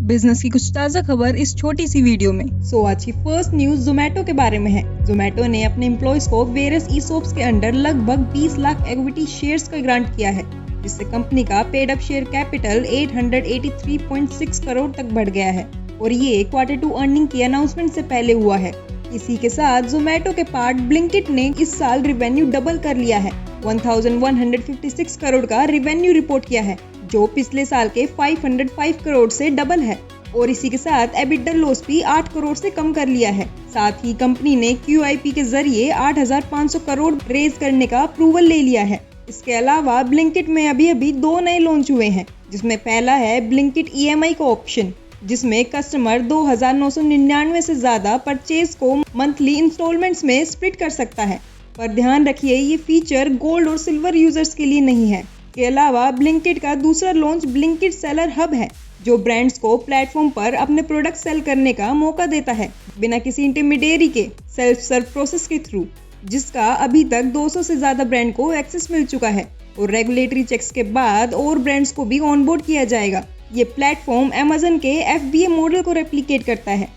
Business की कुछ ताज़ा खबर इस छोटी सी वीडियो में। आज की फर्स्ट न्यूज जोमेटो के बारे में है। जोमेटो ने अपने एम्प्लॉयज को वेरियस ईसोप्स के अंडर लगभग 20 लाख इक्विटी शेयर्स का ग्रांट किया है, जिससे कंपनी का paid up share capital 883.6 crore तक बढ़ गया है और ये Q2 अर्निंग की अनाउंसमेंट से पहले हुआ है। इसी के साथ जोमेटो के पार्ट ब्लिंकिट ने इस साल रिवेन्यू डबल कर लिया है। 1156 करोड़ का रिवेन्यू रिपोर्ट किया है, जो पिछले साल के 505 करोड़ से डबल है और इसी के साथ एबिटडा लॉस भी 8 करोड़ से कम कर लिया है। साथ ही कंपनी ने QIP के जरिए 8,500 करोड़ रेज करने का अप्रूवल ले लिया है। इसके अलावा ब्लिंकिट में अभी 2 नए लॉन्च हुए हैं, जिसमें पहला है ब्लिंकिट EMI का ऑप्शन, जिसमें कस्टमर 2,999 से ज्यादा परचेज को मंथली इंस्टॉलमेंट्स में स्प्लिट कर सकता है। पर ध्यान रखिए, ये फीचर गोल्ड और सिल्वर यूजर्स के लिए नहीं है। के अलावा ब्लिंकिट का दूसरा लॉन्च ब्लिंकिट सेलर हब है, जो ब्रांड्स को प्लेटफॉर्म पर अपने प्रोडक्ट सेल करने का मौका देता है बिना किसी इंटरमीडिएरी के सेल्फ सर्व प्रोसेस के थ्रू, जिसका अभी तक 200 से ज्यादा ब्रांड को एक्सेस मिल चुका है और रेगुलेटरी चेक्स के बाद और ब्रांड्स को भी ऑनबोर्ड किया जाएगा। ये प्लेटफॉर्म Amazon के FBA मॉडल को रेप्लिकेट करता है।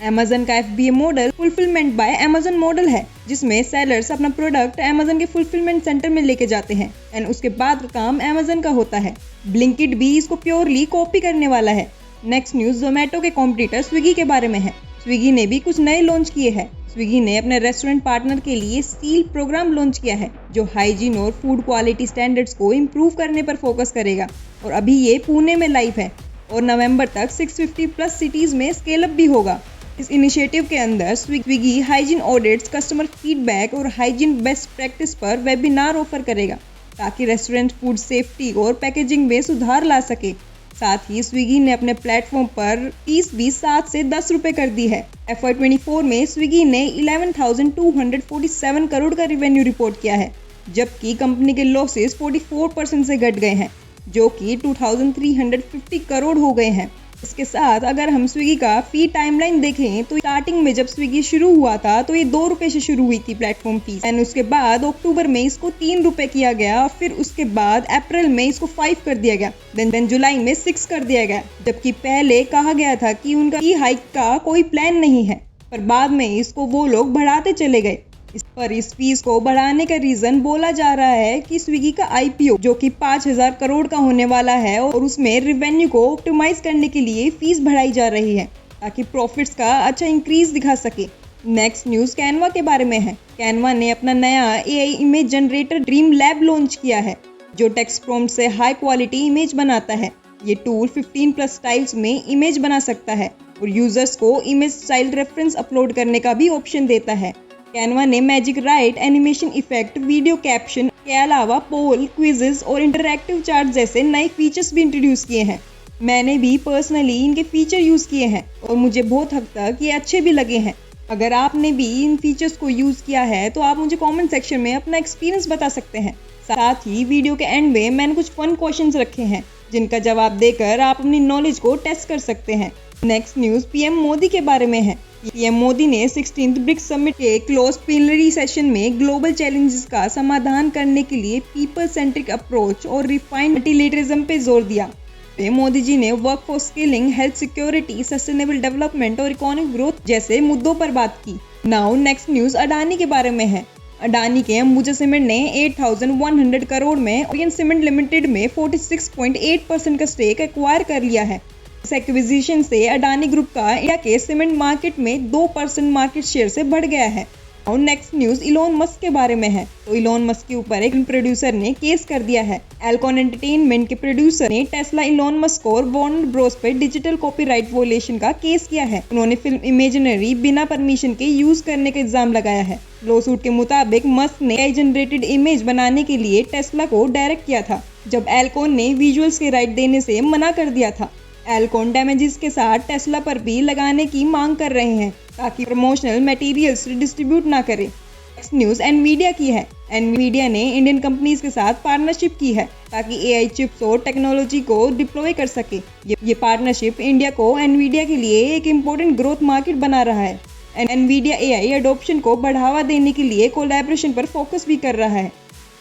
Amazon का FBA model fulfilment bye Amazon model है, जिसमें सेलर्स अपना प्रोडक्ट Amazon के फुलफिलमेंट सेंटर में लेके जाते हैं एंड उसके बाद काम Amazon का होता है। ब्लिंकिट भी इसको प्योरली कॉपी करने वाला है। नेक्स्ट न्यूज जोमेटो के कॉम्पिटिटर स्विगी के बारे में है। स्विगी ने भी कुछ नए लॉन्च किए हैं। स्विगी ने अपने रेस्टोरेंट पार्टनर के लिए स्टील प्रोग्राम लॉन्च किया है, जो हाइजीन और फूड क्वालिटी स्टैंडर्ड्स को इम्प्रूव करने पर फोकस करेगा और अभी ये पुणे में लाइव है और नवंबर तक 650 प्लस सिटीज में स्केल अप भी होगा। इस इनिशिएटिव के अंदर Swiggy hygiene audits, customer feedback और हाइजीन बेस्ट प्रैक्टिस पर वेबिनार ऑफर करेगा, ताकि रेस्टोरेंट फूड सेफ्टी और पैकेजिंग में सुधार ला सके। साथ ही स्विगी ने अपने प्लेटफॉर्म पर फीस भी 7 से 10 रुपए कर दी है। FY24 में स्विगी ने 11,247 करोड़ का रिवेन्यू रिपोर्ट किया है, जबकि कंपनी के लॉसेस 44% से घट गए हैं, जो कि 2,350 करोड़ हो गए हैं। इसके साथ अगर हम स्विगी का फी टाइमलाइन देखें तो स्टार्टिंग में जब स्विगी शुरू हुआ था तो ये 2 रुपए से शुरू हुई थी प्लेटफॉर्म फीस एंड उसके बाद अक्टूबर में इसको 3 रुपए किया गया, फिर उसके बाद अप्रैल में इसको 5 कर दिया गया, देन जुलाई में 6 कर दिया गया, जबकि पहले कहा गया था कि उनका फी हाइक का कोई प्लान नहीं है, पर बाद में इसको वो लोग बढ़ाते चले गए। इस फीस को बढ़ाने का रीजन बोला जा रहा है कि स्विगी का IPO, जो कि 5,000 करोड़ का होने वाला है और उसमें रिवेन्यू को ऑप्टिमाइज करने के लिए फीस बढ़ाई जा रही है, ताकि प्रॉफिट्स का अच्छा इंक्रीज दिखा सके। नेक्स्ट न्यूज कैनवा के बारे में है। कैनवा ने अपना नया AI image generator dream lab launch किया है, जो टेक्स्ट प्रॉम्प्ट से हाई क्वालिटी इमेज बनाता है। ये टूल 15+ स्टाइल्स में इमेज बना सकता है और यूजर्स को इमेज स्टाइल रेफरेंस अपलोड करने का भी ऑप्शन देता है। कैनवा ने magic right, animation effect, video caption के अलावा पोल, क्विजेस और इंटरैक्टिव चार्ट जैसे नए फीचर्स भी इंट्रोड्यूस किए हैं। मैंने भी पर्सनली इनके फीचर यूज किए हैं और मुझे बहुत हद तक ये अच्छे भी लगे हैं। अगर आपने भी इन फीचर्स को यूज किया है तो आप मुझे कमेंट सेक्शन में अपना एक्सपीरियंस बता सकते हैं। साथ ही वीडियो के एंड में मैंने कुछ फन क्वेश्चंस रखे हैं, जिनका जवाब देकर आप अपनी नॉलेज को टेस्ट कर सकते हैं। नेक्स्ट न्यूज PM मोदी के बारे में है। PM मोदी ने 16th ब्रिक्स समिट के क्लोज प्लीनरी सेशन में ग्लोबल चैलेंजेस का समाधान करने के लिए पीपल सेंट्रिक अप्रोच और रिफाइंड मल्टीलेटरिज्म पे जोर दिया। मोदी जी ने work for skilling, health security, sustainable development और इकोनॉमिक ग्रोथ जैसे मुद्दों पर बात की। नाउ नेक्स्ट न्यूज अडानी के बारे में है। अडानी के अंबुजा सीमेंट ने 8,100 करोड़ में ओरिएंट सीमेंट लिमिटेड में 46.8% का स्टेक एक्वायर कर लिया है। इस एक्विजिशन से अडानी ग्रुप का इंडिया के सीमेंट मार्केट में 2% मार्केट शेयर से बढ़ गया है। और नेक्स्ट न्यूज इलोन मस्क के बारे में है। तो इलोन मस्क के ऊपर एक प्रोड्यूसर ने केस कर दिया है। एल्कॉन एंटरटेनमेंट के प्रोड्यूसर ने टेस्ला, इलोन मस्क और वार्नर ब्रोस पर डिजिटल कॉपीराइट वोलेशन का केस किया है। उन्होंने फिल्म इमेजिनरी बिना परमिशन के यूज करने का इल्जाम लगाया है। लॉसूट के मुताबिक मस्क ने AI जनरेटेड इमेज बनाने के लिए टेस्ला को डायरेक्ट किया था, जब एल्कॉन ने विजुअल्स के राइट देने से मना कर दिया था। एल्कॉन डैमेजेस के साथ टेस्ला पर भी लगाने की मांग कर रहे हैं, ताकि प्रमोशनल मटेरियल्स डिस्ट्रीब्यूट ना करे। नेक्स्ट न्यूज एनवीडिया की है। एनवीडिया ने इंडियन कंपनीज के साथ पार्टनरशिप की है, ताकि AI चिप्स और टेक्नोलॉजी को डिप्लॉय कर सके। ये पार्टनरशिप इंडिया को एनवीडिया के लिए एक इम्पोर्टेंट ग्रोथ मार्केट बना रहा है। एनवीडिया AI अडॉप्शन को बढ़ावा देने के लिए कोलैबोरेशन पर फोकस भी कर रहा है।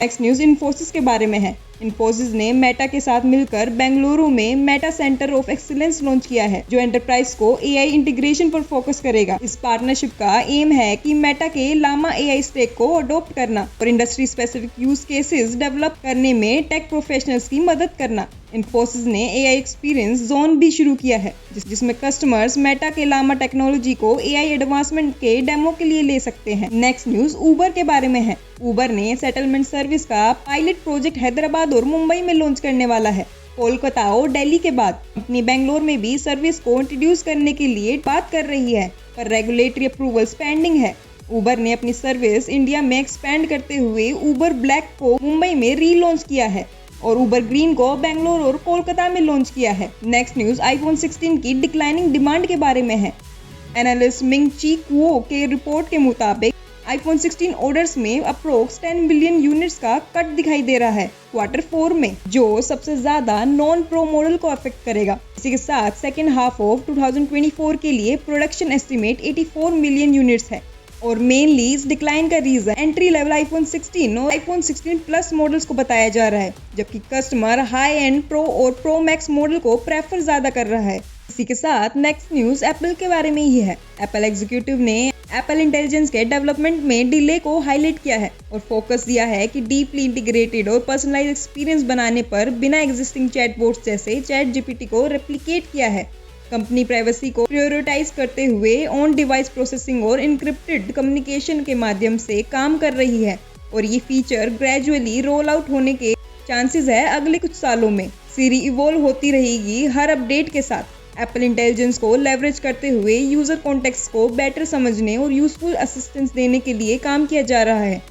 नेक्स्ट न्यूज इन्फोसिस के बारे में है। इन्फोसिस ने मेटा के साथ मिलकर बेंगलुरु में Meta centre of excellence launch किया है, जो एंटरप्राइज को एआई इंटीग्रेशन पर फोकस करेगा। इस पार्टनरशिप का एम है कि मेटा के लामा एआई स्टैक को अडॉप्ट करना और industry specific use cases develop करने में टेक प्रोफेशनल्स की मदद करना। इन्फोसिस ने एआई एक्सपीरियंस जोन भी शुरू किया है, जिसमें कस्टमर्स मेटा के लामा टेक्नोलॉजी को एआई एडवांसमेंट के डेमो के लिए ले सकते हैं। नेक्स्ट न्यूज उबर के बारे में है। उबर ने सेटलमेंट सर्विस का पायलट प्रोजेक्ट हैदराबाद और मुंबई में लॉन्च करने वाला है। कोलकाता और दिल्ली के बाद कंपनी बेंगलोर में भी सर्विस को इंट्रोड्यूस करने के लिए बात कर रही है, पर रेगुलेटरी अप्रूवल्स पेंडिंग है। उबर ने अपनी सर्विस इंडिया में एक्सपेंड करते हुए उबर ब्लैक को मुंबई में रीलॉन्च किया है और उबर ग्रीन को बेंगलोर और कोलकाता में लॉन्च किया है। नेक्स्ट न्यूज आईफोन 16 की डिक्लाइनिंग डिमांड के बारे में है। एनालिस्ट मिंग ची कुओ के रिपोर्ट के मुताबिक आईफोन 16 ऑर्डर्स में अप्रोक्स 10 बिलियन यूनिट्स का कट दिखाई दे रहा है क्वार्टर 4 में, जो सबसे ज्यादा नॉन प्रो मॉडल को अफेक्ट करेगा। इसी के साथ सेकेंड हाफ ऑफ 2024 के लिए प्रोडक्शन एस्टिमेट 84 मिलियन यूनिट्स है और मेनली इस डिक्लाइन का रीजन एंट्री लेवल आईफोन 16 और आईफोन 16 प्लस मॉडल्स को बताया जा रहा है, जबकि कस्टमर हाई एंड प्रो और प्रो मैक्स मॉडल को प्रेफर ज्यादा कर रहा है। इसी के साथ नेक्स्ट न्यूज एप्पल के बारे में ही है। एप्पल एग्जीक्यूटिव ने एप्पल इंटेलिजेंस के डेवलपमेंट में डिले को हाईलाइट किया है और फोकस दिया है कि डीपली इंटीग्रेटेड और पर्सनलाइज्ड एक्सपीरियंस बनाने पर बिना एग्जिस्टिंग चैटबॉट्स जैसे चैट जीपीटी को रेप्लिकेट किया है। कंपनी प्राइवेसी को प्रायोरिटाइज करते हुए ऑन डिवाइस प्रोसेसिंग और इनक्रिप्टेड कम्युनिकेशन के माध्यम से काम कर रही है और ये फीचर ग्रेजुअली रोल आउट होने के चांसेस है अगले कुछ सालों में। सीरी इवॉल्व होती रहेगी हर अपडेट के साथ। एप्पल इंटेलिजेंस को लेवरेज करते हुए यूजर कॉन्टेक्स्ट को बेटर समझने और यूजफुल असिस्टेंस देने के लिए काम किया जा रहा है।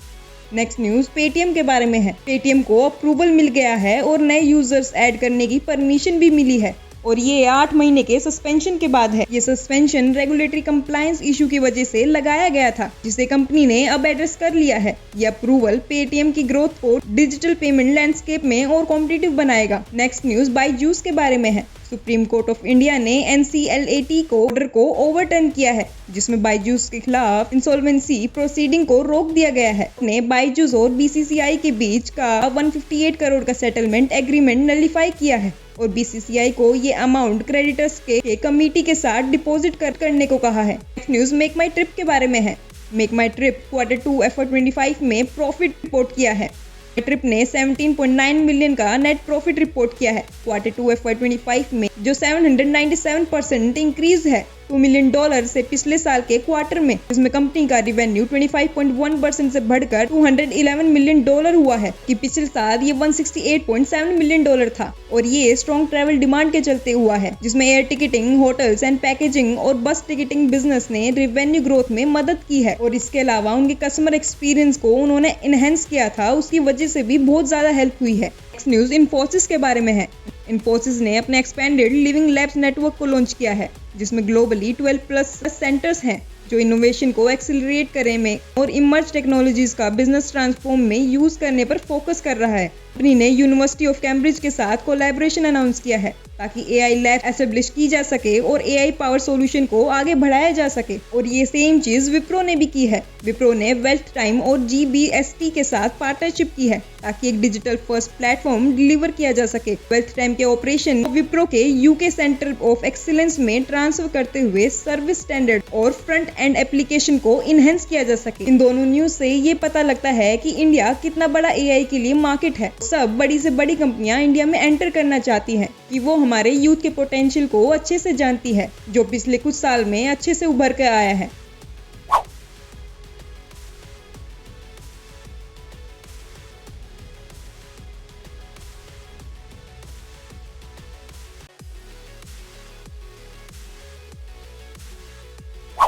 नेक्स्ट न्यूज पेटीएम के बारे में है। पेटीएम को अप्रूवल मिल गया है और नए यूजर्स ऐड करने की परमिशन भी मिली है और ये 8 महीने के सस्पेंशन के बाद है। ये सस्पेंशन रेगुलेटरी कंप्लायंस इशू की वजह से लगाया गया था, जिसे कंपनी ने अब एड्रेस कर लिया है। ये अप्रूवल पेटीएम की ग्रोथ को डिजिटल पेमेंट लैंडस्केप में और कॉम्पिटिटिव बनाएगा। नेक्स्ट न्यूज बायजूस के बारे में है। सुप्रीम कोर्ट ऑफ इंडिया ने NCLAT को ऑर्डर को ओवरटर्न किया है, जिसमें बायजूस के खिलाफ इंसॉल्वेंसी प्रोसीडिंग को रोक दिया गया है। ने बायजूस और BCCI के बीच का 158 करोड़ का सेटलमेंट एग्रीमेंट नलिफाई किया है और BCCI को ये अमाउंट क्रेडिटर्स के कमिटी के साथ डिपॉजिट करने को कहा है। नेक्स्ट न्यूज मेक माई ट्रिप के बारे में है। मेक माई ट्रिप क्वार्टर 2 FY25 में प्रॉफिट रिपोर्ट किया है। ट्रिप ने 17.9 मिलियन का नेट प्रॉफिट रिपोर्ट किया है क्वार्टर 2 FY25 में, जो 797% इंक्रीज है $2 मिलियन से पिछले साल के क्वार्टर में, जिसमें कंपनी का रिवेन्यू 25.1% से बढ़कर $211 मिलियन हुआ है कि पिछले साल ये $168.7 मिलियन था और ये स्ट्रॉन्ग ट्रैवल डिमांड के चलते हुआ है, जिसमें air ticketing, hotels and packaging और बस टिकटिंग बिजनेस ने रिवेन्यू ग्रोथ में मदद की है और इसके अलावा उनके कस्टमर एक्सपीरियंस को उन्होंने इनहेंस किया था, उसकी वजह से भी बहुत ज्यादा हेल्प हुई है। नेक्स्ट न्यूज इन्फोसिस के बारे में है। इन्फोसिस ने अपने एक्सपेंडेड लिविंग लैब्स नेटवर्क को लॉन्च किया है, जिसमें ग्लोबली 12+ सेंटर्स हैं जो इनोवेशन को एक्सेलरेट करने में और इमर्ज टेक्नोलॉजीज का बिजनेस ट्रांसफॉर्म में यूज करने पर फोकस कर रहा है। कंपनी ने यूनिवर्सिटी ऑफ कैम्ब्रिज के साथ कोलैबोरेशन अनाउंस किया है ताकि AI लैब एस्टेब्लिश की जा सके और AI पावर सॉल्यूशन को आगे बढ़ाया जा सके और ये सेम चीज विप्रो ने भी की है। विप्रो ने वेल्थ टाइम और GBST के साथ पार्टनरशिप की है ताकि एक डिजिटल फर्स्ट प्लेटफॉर्म डिलीवर किया जा सके। वेल्थ टाइम के ऑपरेशन विप्रो के UK सेंटर ऑफ एक्सीलेंस में ट्रांसफर करते हुए सर्विस स्टैंडर्ड और फ्रंट एंड एप्लीकेशन को इनहेंस किया जा सके। इन दोनों न्यूज से ये पता लगता है कि इंडिया कितना बड़ा AI के लिए मार्केट है। सब बड़ी से बड़ी कंपनियां इंडिया में एंटर करना चाहती हैं कि वो हमारे यूथ के पोटेंशियल को अच्छे से जानती है, जो पिछले कुछ साल में अच्छे से उभर कर आया है।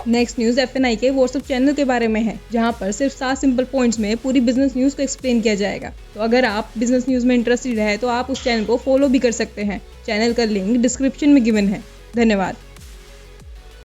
नेक्स्ट न्यूज FNI के व्हाट्सएप चैनल के बारे में है, जहां पर सिर्फ 7 सिंपल पॉइंट्स में पूरी बिजनेस न्यूज को एक्सप्लेन किया जाएगा। तो अगर आप बिजनेस न्यूज में इंटरेस्टेड है तो आप उस चैनल को फॉलो भी कर सकते हैं। चैनल का लिंक डिस्क्रिप्शन में गिवन है। धन्यवाद।